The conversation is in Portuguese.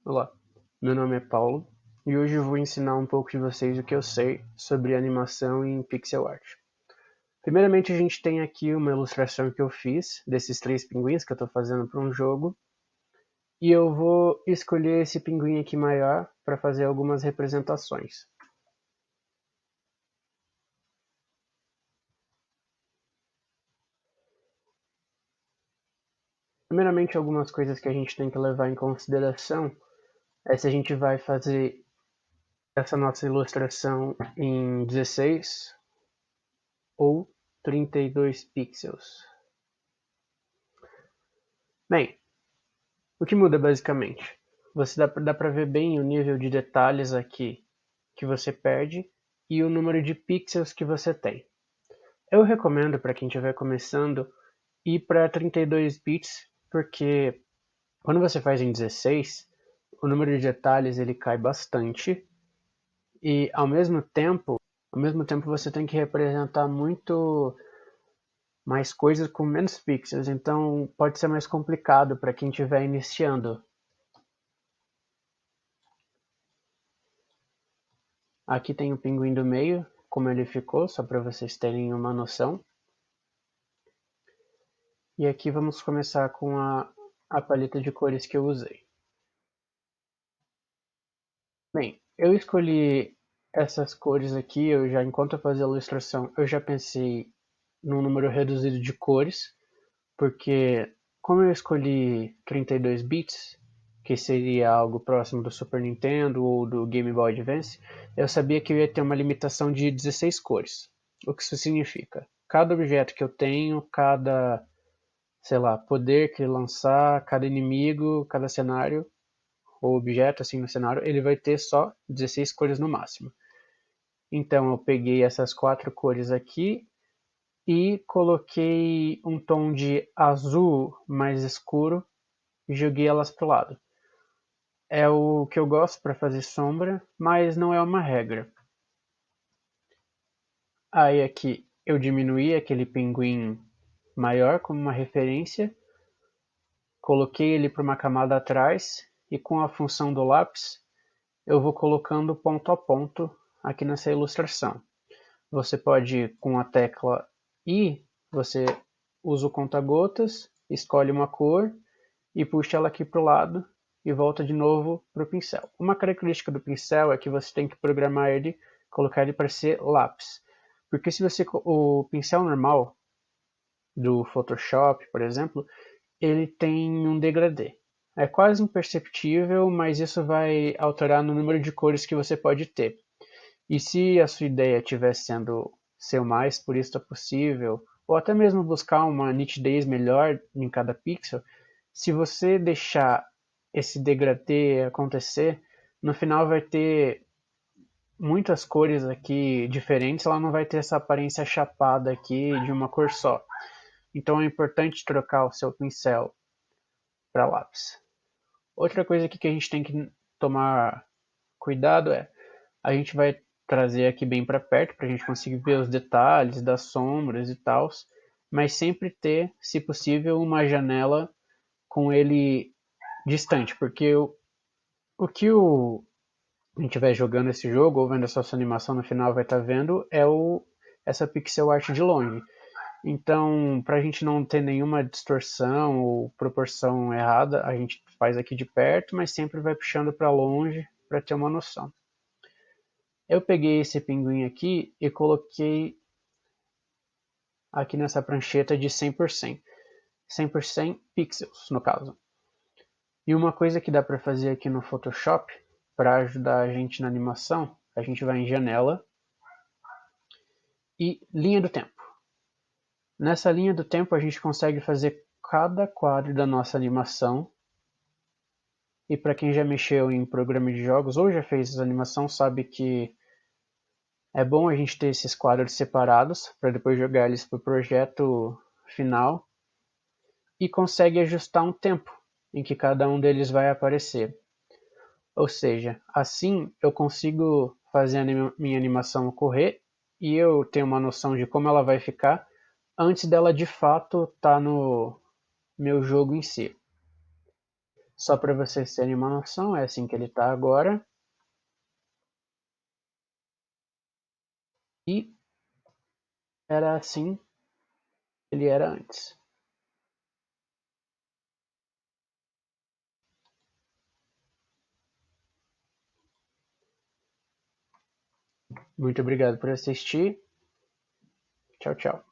Olá, meu nome é Paulo e hoje eu vou ensinar um pouco de vocês o que eu sei sobre animação em pixel art. Primeiramente, a gente tem aqui uma ilustração que eu fiz desses três pinguins que eu estou fazendo para um jogo e eu vou escolher esse pinguim aqui maior para fazer algumas representações. Primeiramente, algumas coisas que a gente tem que levar em consideração é se a gente vai fazer essa nossa ilustração em 16 ou 32 pixels. Bem, o que muda basicamente? Você dá para ver bem o nível de detalhes aqui que você perde e o número de pixels que você tem. Eu recomendo para quem estiver começando ir para 32 bits, porque quando você faz em 16, o número de detalhes ele cai bastante e ao mesmo tempo você tem que representar muito mais coisas com menos pixels, então pode ser mais complicado para quem estiver iniciando. Aqui tem o pinguim do meio, como ele ficou, só para vocês terem uma noção. E aqui vamos começar com a paleta de cores que eu usei. Bem, eu escolhi essas cores aqui, enquanto eu fazia a ilustração, eu já pensei num número reduzido de cores, porque como eu escolhi 32 bits, que seria algo próximo do Super Nintendo ou do Game Boy Advance, eu sabia que eu ia ter uma limitação de 16 cores. O que isso significa? Cada objeto que eu tenho, cada, sei lá, poder que lançar, cada inimigo, cada cenário, ou objeto assim no cenário, ele vai ter só 16 cores no máximo. Então eu peguei essas quatro cores aqui e coloquei um tom de azul mais escuro e joguei elas para o lado. É o que eu gosto para fazer sombra, mas não é uma regra. Aí aqui eu diminuí aquele pinguim maior como uma referência, coloquei ele para uma camada atrás e com a função do lápis eu vou colocando ponto a ponto aqui nessa ilustração. Você pode, com a tecla I, você usa o conta-gotas, escolhe uma cor e puxa ela aqui para o lado e volta de novo para o pincel. Uma característica do pincel é que você tem que programar ele, colocar ele para ser lápis. Porque se você o pincel normal do Photoshop, por exemplo, ele tem um degradê. É quase imperceptível, mas isso vai alterar no número de cores que você pode ter. E se a sua ideia estiver sendo ser o mais purista possível, ou até mesmo buscar uma nitidez melhor em cada pixel, se você deixar esse degradê acontecer, no final vai ter muitas cores aqui diferentes, ela não vai ter essa aparência chapada aqui de uma cor só. Então é importante trocar o seu pincel para lápis. Outra coisa aqui que a gente tem que tomar cuidado é a gente vai trazer aqui bem para perto para a gente conseguir ver os detalhes das sombras e tal, mas sempre ter, se possível, uma janela com ele distante, porque o que a gente vai jogando esse jogo ou vendo essa sua animação no final vai estar vendo é essa pixel art de longe. Então, para a gente não ter nenhuma distorção ou proporção errada, a gente faz aqui de perto, mas sempre vai puxando para longe para ter uma noção. Eu peguei esse pinguim aqui e coloquei aqui nessa prancheta de 100%. 100% pixels, no caso. E uma coisa que dá para fazer aqui no Photoshop, para ajudar a gente na animação, a gente vai em janela e linha do tempo. Nessa linha do tempo a gente consegue fazer cada quadro da nossa animação. E para quem já mexeu em programa de jogos ou já fez essa animação, sabe que é bom a gente ter esses quadros separados para depois jogar eles para o projeto final e consegue ajustar um tempo em que cada um deles vai aparecer. Ou seja, assim eu consigo fazer a minha animação ocorrer e eu tenho uma noção de como ela vai ficar antes dela de fato estar no meu jogo em si. Só para vocês terem uma noção, é assim que ele está agora. E era assim que ele era antes. Muito obrigado por assistir. Tchau, tchau.